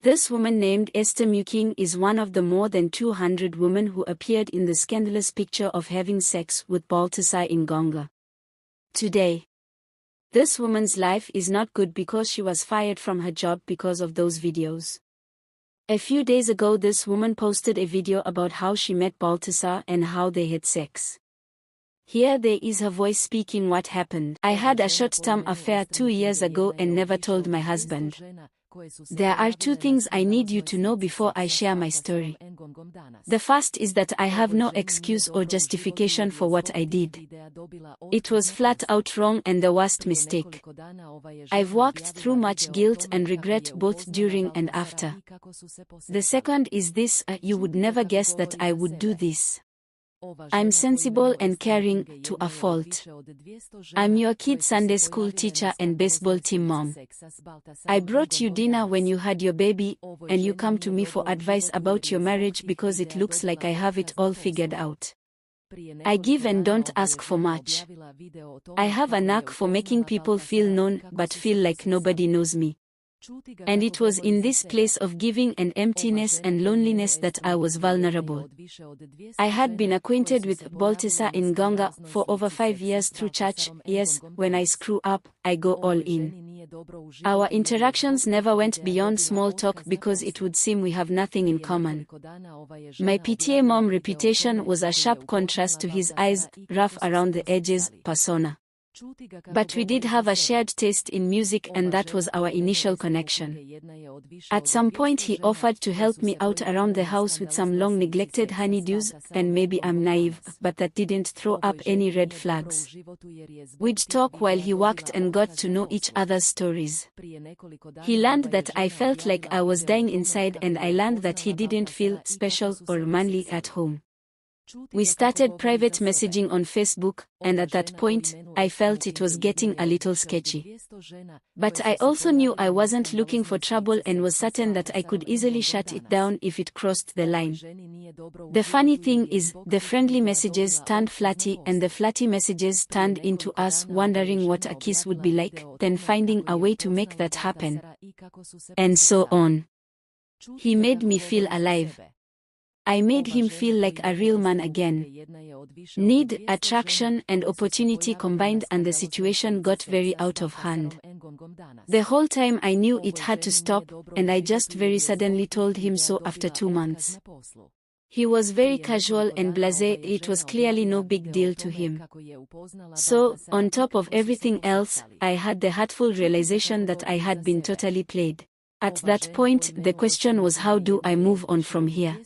This woman named Esther Muking is one of the more than 200 women who appeared in the scandalous picture of having sex with Baltasar Engonga. Today, this woman's life is not good because she was fired from her job because of those videos. A few days ago, this woman posted a video about how she met Baltasar and how they had sex. Here there is her voice speaking what happened. I had a short-term affair 2 years ago and never told my husband. There are 2 things I need you to know before I share my story. The first is that I have no excuse or justification for what I did. It was flat out wrong and the worst mistake. I've walked through much guilt and regret both during and after. The second is this: you would never guess that I would do this. I'm sensible and caring to a fault. I'm your kid Sunday school teacher and baseball team mom. I brought you dinner when you had your baby, and you come to me for advice about your marriage because it looks like I have it all figured out. I give and don't ask for much. I have a knack for making people feel known but feel like nobody knows me. And it was in this place of giving and emptiness and loneliness that I was vulnerable. I had been acquainted with Baltasar Engonga for over 5 years through church. Yes, when I screw up, I go all in. Our interactions never went beyond small talk because it would seem we have nothing in common. My PTA mom reputation was a sharp contrast to his eyes, rough around the edges, persona. But we did have a shared taste in music, and that was our initial connection. At some point he offered to help me out around the house with some long neglected honeydews, and maybe I'm naive, but that didn't throw up any red flags. We'd talk while he worked and got to know each other's stories. He learned that I felt like I was dying inside, and I learned that he didn't feel special or manly at home. We started private messaging on Facebook, and at that point, I felt it was getting a little sketchy. But I also knew I wasn't looking for trouble and was certain that I could easily shut it down if it crossed the line. The funny thing is, the friendly messages turned flirty, and the flirty messages turned into us wondering what a kiss would be like, then finding a way to make that happen. And so on. He made me feel alive. I made him feel like a real man again. Need, attraction, and opportunity combined, and the situation got very out of hand. The whole time I knew it had to stop, and I just very suddenly told him so after 2 months. He was very casual and blasé. It was clearly no big deal to him. So, on top of everything else, I had the hurtful realization that I had been totally played. At that point, the question was, how do I move on from here?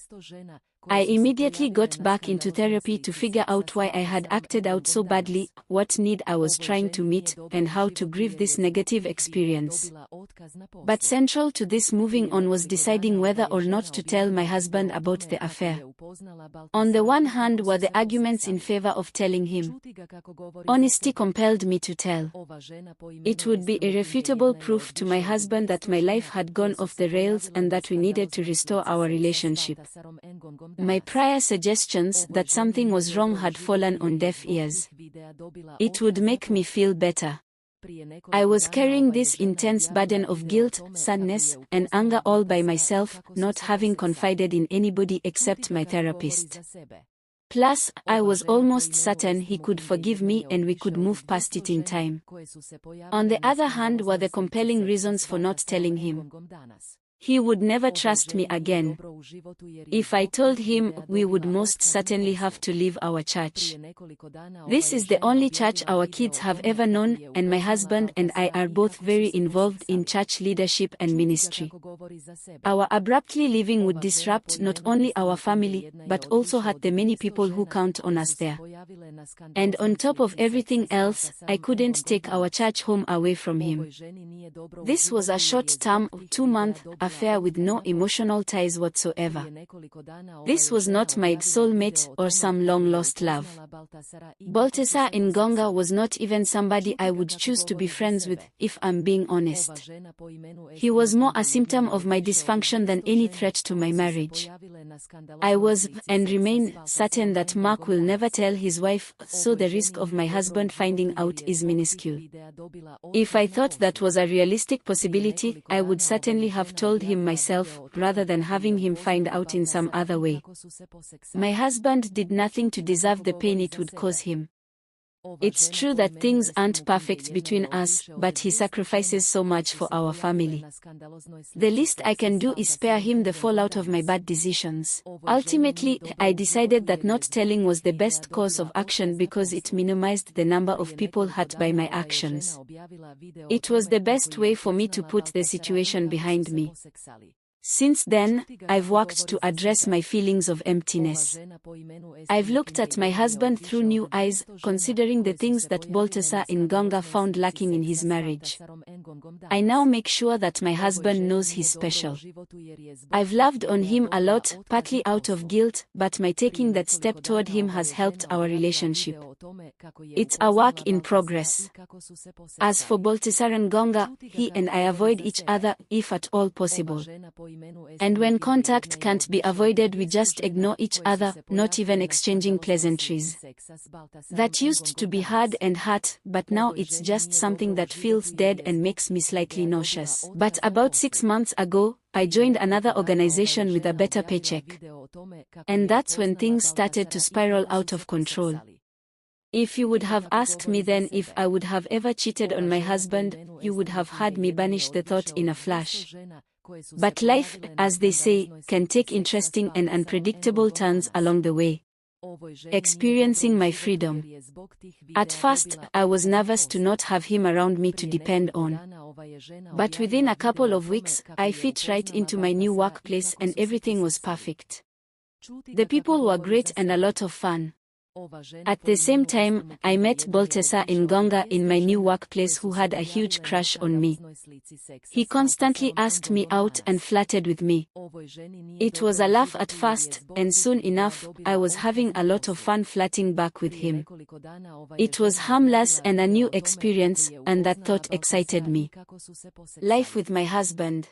I immediately got back into therapy to figure out why I had acted out so badly, what need I was trying to meet, and how to grieve this negative experience. But central to this moving on was deciding whether or not to tell my husband about the affair. On the one hand were the arguments in favor of telling him. Honesty compelled me to tell. It would be irrefutable proof to my husband that my life had gone off the rails and that we needed to restore our relationship. My prior suggestions that something was wrong had fallen on deaf ears. It would make me feel better. I was carrying this intense burden of guilt, sadness, and anger all by myself, not having confided in anybody except my therapist. Plus, I was almost certain he could forgive me and we could move past it in time. On the other hand were the compelling reasons for not telling him. He would never trust me again. If I told him, we would most certainly have to leave our church. This is the only church our kids have ever known, and my husband and I are both very involved in church leadership and ministry. Our abruptly leaving would disrupt not only our family, but also hurt the many people who count on us there. And on top of everything else, I couldn't take our church home away from him. This was a short-term, 2-month affair with no emotional ties whatsoever. This was not my soulmate or some long-lost love. Baltasar Engonga was not even somebody I would choose to be friends with, if I'm being honest. He was more a symptom of my dysfunction than any threat to my marriage. I was, and remain, certain that Mark will never tell his wife, so the risk of my husband finding out is minuscule. If I thought that was a realistic possibility, I would certainly have told told him myself, rather than having him find out in some other way. My husband did nothing to deserve the pain it would cause him. It's true that things aren't perfect between us, but he sacrifices so much for our family. The least I can do is spare him the fallout of my bad decisions. Ultimately, I decided that not telling was the best course of action because it minimized the number of people hurt by my actions. It was the best way for me to put the situation behind me. Since then, I've worked to address my feelings of emptiness. I've looked at my husband through new eyes, considering the things that BALTASAR engonga found lacking in his marriage. I now make sure that my husband knows he's special. I've loved on him a lot, partly out of guilt, but my taking that step toward him has helped our relationship. It's a work in progress. As for BALTASAR engonga, he and I avoid each other, if at all possible. And when contact can't be avoided, we just ignore each other, not even exchanging pleasantries. That used to be hard and hurt, but now it's just something that feels dead and makes me slightly nauseous. But about 6 months ago, I joined another organization with a better paycheck. And that's when things started to spiral out of control. If you would have asked me then if I would have ever cheated on my husband, you would have heard me banish the thought in a flash. But life, as they say, can take interesting and unpredictable turns along the way. Experiencing my freedom. At first, I was nervous to not have him around me to depend on. But within a couple of weeks, I fit right into my new workplace and everything was perfect. The people were great and a lot of fun. At the same time, I met BALTASAR engonga in my new workplace, who had a huge crush on me. He constantly asked me out and flirted with me. It was a laugh at first, and soon enough, I was having a lot of fun flirting back with him. It was harmless and a new experience, and that thought excited me. Life with my husband.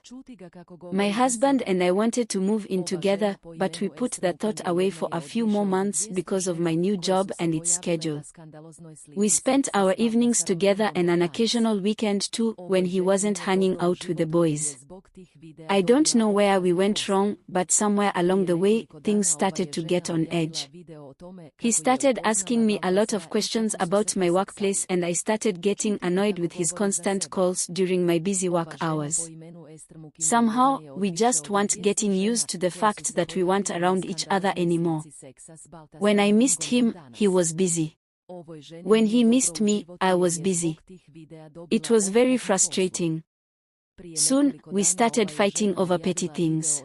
My husband and I wanted to move in together, but we put that thought away for a few more months because of my new job and its schedule. We spent our evenings together and an occasional weekend too, when he wasn't hanging out with the boys. I don't know where we went wrong, but somewhere along the way, things started to get on edge. He started asking me a lot of questions about my workplace and I started getting annoyed with his constant calls during my busy work hours. Somehow, we just weren't getting used to the fact that we weren't around each other anymore. When I missed him, he was busy. When he missed me, I was busy. It was very frustrating. Soon, we started fighting over petty things.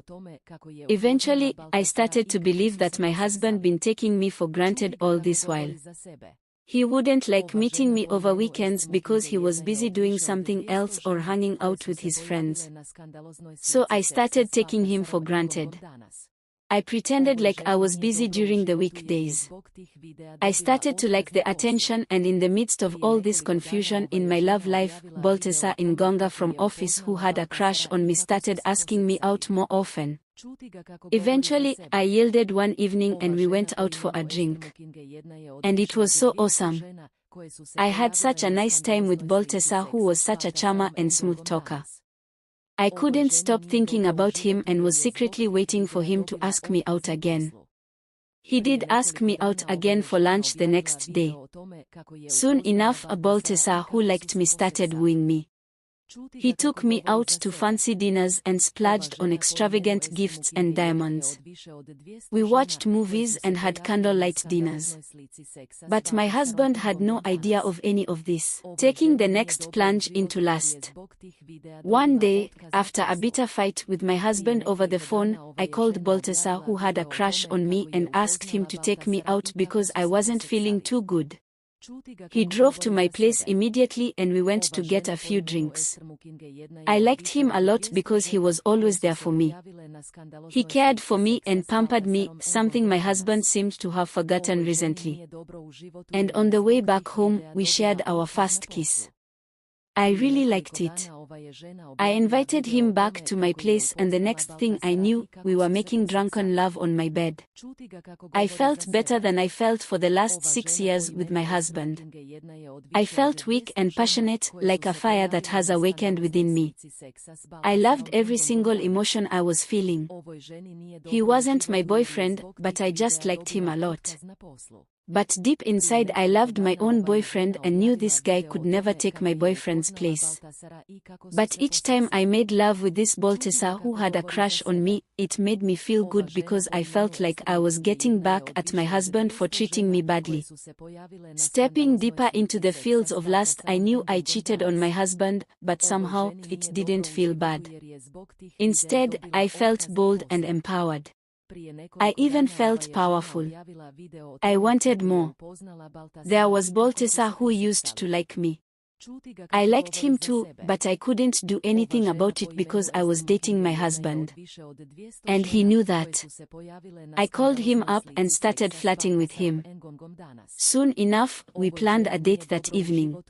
Eventually, I started to believe that my husband been taking me for granted all this while. He wouldn't like meeting me over weekends because he was busy doing something else or hanging out with his friends. So I started taking him for granted. I pretended like I was busy during the weekdays. I started to like the attention, and in the midst of all this confusion in my love life, BALTASAR engonga from office, who had a crush on me, started asking me out more often. Eventually, I yielded one evening and we went out for a drink. And it was so awesome. I had such a nice time with BALTASAR, who was such a charmer and smooth talker. I couldn't stop thinking about him and was secretly waiting for him to ask me out again. He did ask me out again for lunch the next day. Soon enough, a BALTASAR who liked me started wooing me. He took me out to fancy dinners and splurged on extravagant gifts and diamonds. We watched movies and had candlelight dinners. But my husband had no idea of any of this, taking the next plunge into lust. One day, after a bitter fight with my husband over the phone, I called BALTASAR, who had a crush on me, and asked him to take me out because I wasn't feeling too good. He drove to my place immediately and we went to get a few drinks. I liked him a lot because he was always there for me. He cared for me and pampered me, something my husband seemed to have forgotten recently. And on the way back home, we shared our first kiss. I really liked it. I invited him back to my place and the next thing I knew, we were making drunken love on my bed. I felt better than I felt for the last 6 years with my husband. I felt weak and passionate, like a fire that has awakened within me. I loved every single emotion I was feeling. He wasn't my boyfriend, but I just liked him a lot. But deep inside I loved my own boyfriend and knew this guy could never take my boyfriend's place. But each time I made love with this Baltasar who had a crush on me, it made me feel good because I felt like I was getting back at my husband for treating me badly. Stepping deeper into the fields of lust, I knew I cheated on my husband, but somehow it didn't feel bad. Instead, I felt bold and empowered. I even felt powerful. I wanted more. There was Baltasar who used to like me. I liked him too, but I couldn't do anything about it because I was dating my husband. And he knew that. I called him up and started flirting with him. Soon enough, we planned a date that evening.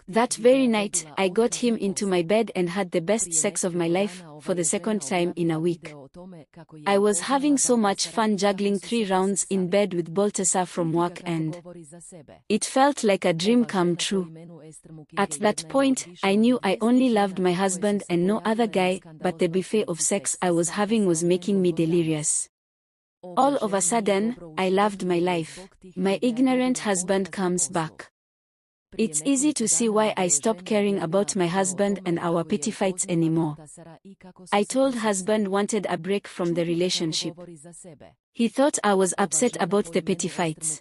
That very night, I got him into my bed and had the best sex of my life, for the second time in a week. I was having so much fun juggling 3 rounds in bed with Baltasar from work and it felt like a dream come true. At that point, I knew I only loved my husband and no other guy, but the buffet of sex I was having was making me delirious. All of a sudden, I loved my life. My ignorant husband comes back. It's easy to see why I stopped caring about my husband and our petty fights anymore. I told husband wanted a break from the relationship. He thought I was upset about the petty fights.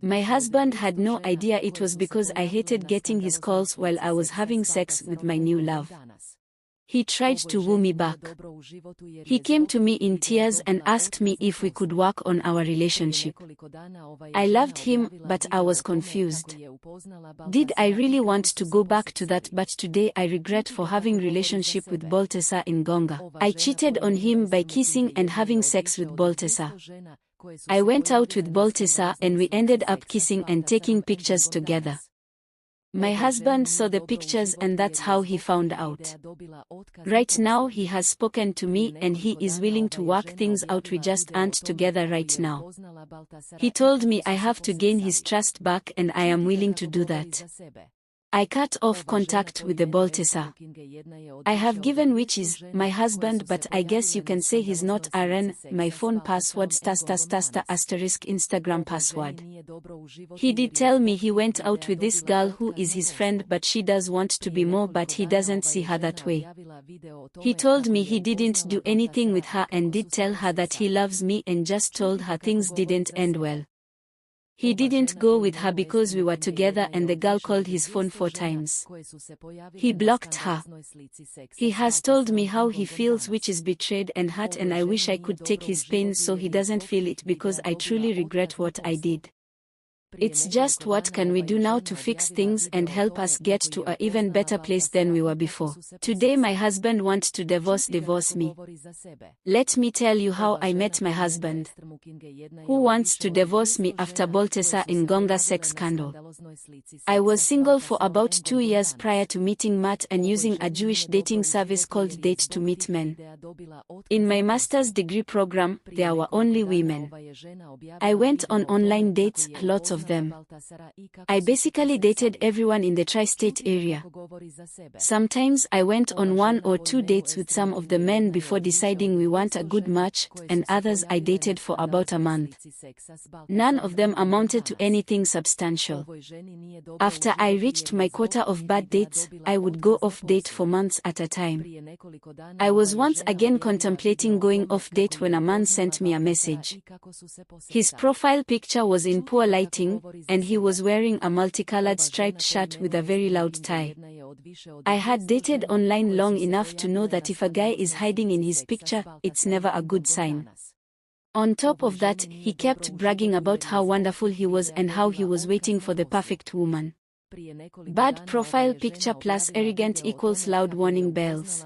My husband had no idea it was because I hated getting his calls while I was having sex with my new love. He tried to woo me back. He came to me in tears and asked me if we could work on our relationship. I loved him, but I was confused. Did I really want to go back to that? But today I regret for having relationship with Baltasar in Engonga. I cheated on him by kissing and having sex with Baltasar. I went out with Baltasar and we ended up kissing and taking pictures together. My husband saw the pictures and that's how he found out. Right now he has spoken to me and he is willing to work things out, we just aren't together right now. He told me I have to gain his trust back and I am willing to do that. I cut off contact with the Baltasar. I have given which is my husband, but I guess you can say he's not RN, my phone password *** Instagram password. He did tell me he went out with this girl who is his friend, but she does want to be more, but he doesn't see her that way. He told me he didn't do anything with her and did tell her that he loves me and just told her things didn't end well. He didn't go with her because we were together and the girl called his phone 4 times. He blocked her. He has told me how he feels, which is betrayed and hurt, and I wish I could take his pain so he doesn't feel it because I truly regret what I did. It's just what can we do now to fix things and help us get to an even better place than we were before. Today my husband wants to divorce me. Let me tell you how I met my husband, who wants to divorce me after Baltasar in Engonga sex scandal. I was single for about 2 years prior to meeting Matt and using a Jewish dating service called Date to Meet Men. In my master's degree program, there were only women. I went on online dates, lots of them. I basically dated everyone in the tri-state area. Sometimes I went on 1 or 2 dates with some of the men before deciding we want a good match, and others I dated for about a month. None of them amounted to anything substantial. After I reached my quota of bad dates, I would go off date for months at a time. I was once again contemplating going off date when a man sent me a message. His profile picture was in poor lighting, and he was wearing a multicolored striped shirt with a very loud tie. I had dated online long enough to know that if a guy is hiding in his picture, it's never a good sign. On top of that, he kept bragging about how wonderful he was and how he was waiting for the perfect woman. Bad profile picture plus arrogant equals loud warning bells.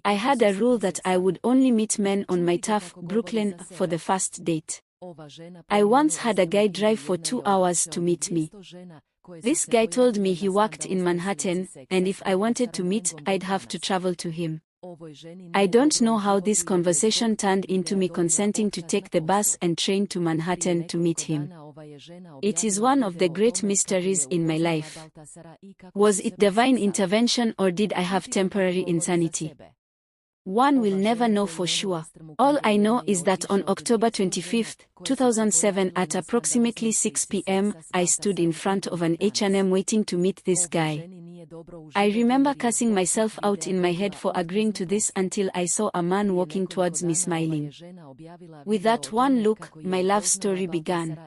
I had a rule that I would only meet men on my turf, Brooklyn, for the first date. I once had a guy drive for 2 hours to meet me. This guy told me he worked in Manhattan, and if I wanted to meet, I'd have to travel to him. I don't know how this conversation turned into me consenting to take the bus and train to Manhattan to meet him. It is one of the great mysteries in my life. Was it divine intervention or did I have temporary insanity? One will never know for sure. All I know is that on October 25, 2007 at approximately 6 p.m., I stood in front of an H&M waiting to meet this guy. I remember cursing myself out in my head for agreeing to this until I saw a man walking towards me smiling. With that one look, my love story began.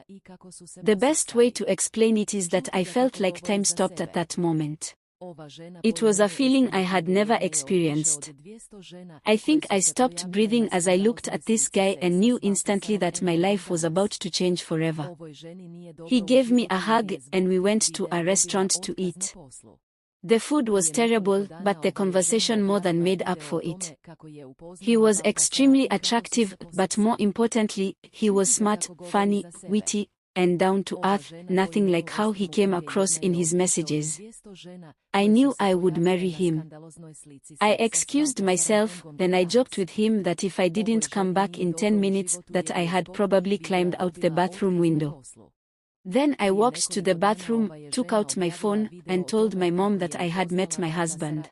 The best way to explain it is that I felt like time stopped at that moment. It was a feeling I had never experienced. I think I stopped breathing as I looked at this guy and knew instantly that my life was about to change forever. He gave me a hug and we went to a restaurant to eat. The food was terrible, but the conversation more than made up for it. He was extremely attractive, but more importantly, he was smart, funny, witty, and down to earth, nothing like how he came across in his messages. I knew I would marry him. I excused myself, then I joked with him that if I didn't come back in 10 minutes, that I had probably climbed out the bathroom window. Then I walked to the bathroom, took out my phone, and told my mom that I had met my husband.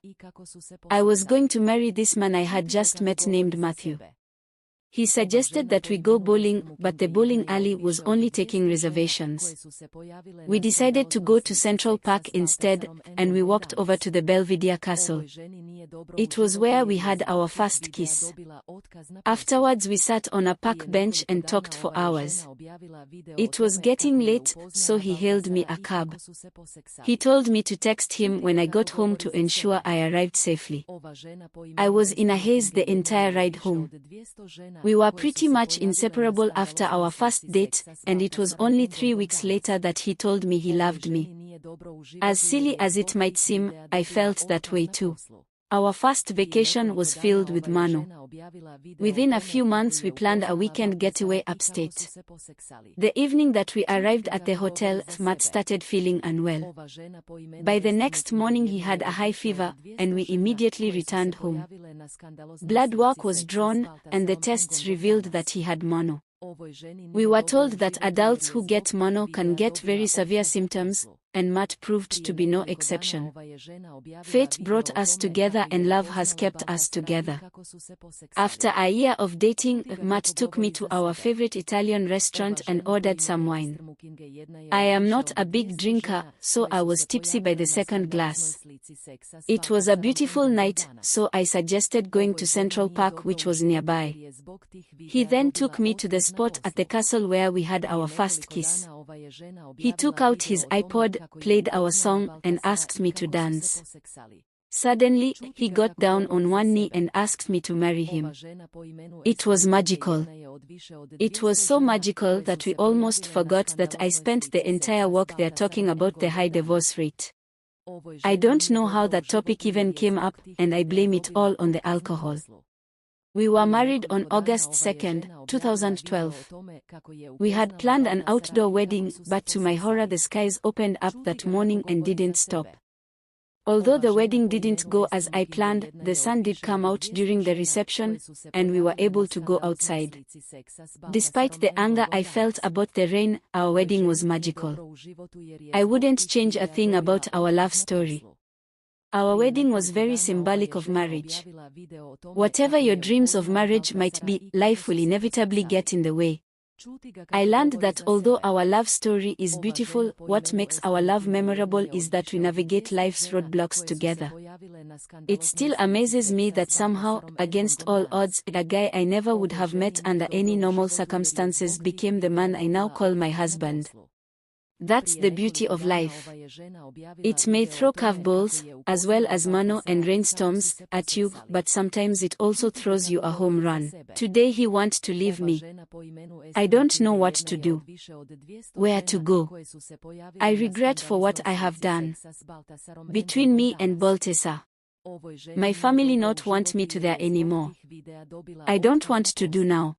I was going to marry this man I had just met named Matthew. He suggested that we go bowling, but the bowling alley was only taking reservations. We decided to go to Central Park instead, and we walked over to the Belvedere Castle. It was where we had our first kiss. Afterwards we sat on a park bench and talked for hours. It was getting late, so he hailed me a cab. He told me to text him when I got home to ensure I arrived safely. I was in a haze the entire ride home. We were pretty much inseparable after our first date, and it was only 3 weeks later that he told me he loved me. As silly as it might seem, I felt that way too. Our first vacation was filled with Mano. Within a few months we planned a weekend getaway upstate. The evening that we arrived at the hotel, Matt started feeling unwell. By the next morning he had a high fever, and we immediately returned home. Blood work was drawn, and the tests revealed that he had mono. We were told that adults who get mono can get very severe symptoms, and Matt proved to be no exception. Fate brought us together and love has kept us together. After a year of dating, Matt took me to our favorite Italian restaurant and ordered some wine. I am not a big drinker, so I was tipsy by the second glass. It was a beautiful night, so I suggested going to Central Park, which was nearby. He then took me to the spot at the castle where we had our first kiss. He took out his iPod, played our song, and asked me to dance. Suddenly, he got down on one knee and asked me to marry him. It was magical. It was so magical that we almost forgot that I spent the entire walk there talking about the high divorce rate. I don't know how that topic even came up, and I blame it all on the alcohol. We were married on August 2, 2012. We had planned an outdoor wedding, but to my horror the skies opened up that morning and didn't stop. Although the wedding didn't go as I planned, the sun did come out during the reception, and we were able to go outside. Despite the anger I felt about the rain, our wedding was magical. I wouldn't change a thing about our love story. Our wedding was very symbolic of marriage. Whatever your dreams of marriage might be, life will inevitably get in the way. I learned that although our love story is beautiful, what makes our love memorable is that we navigate life's roadblocks together. It still amazes me that somehow, against all odds, a guy I never would have met under any normal circumstances became the man I now call my husband. That's the beauty of life. It may throw curveballs, as well as mano and rainstorms, at you, but sometimes it also throws you a home run. Today he wants to leave me. I don't know what to do. Where to go. I regret for what I have done. Between me and BALTASAR. My family not want me to there anymore. I don't want to do now.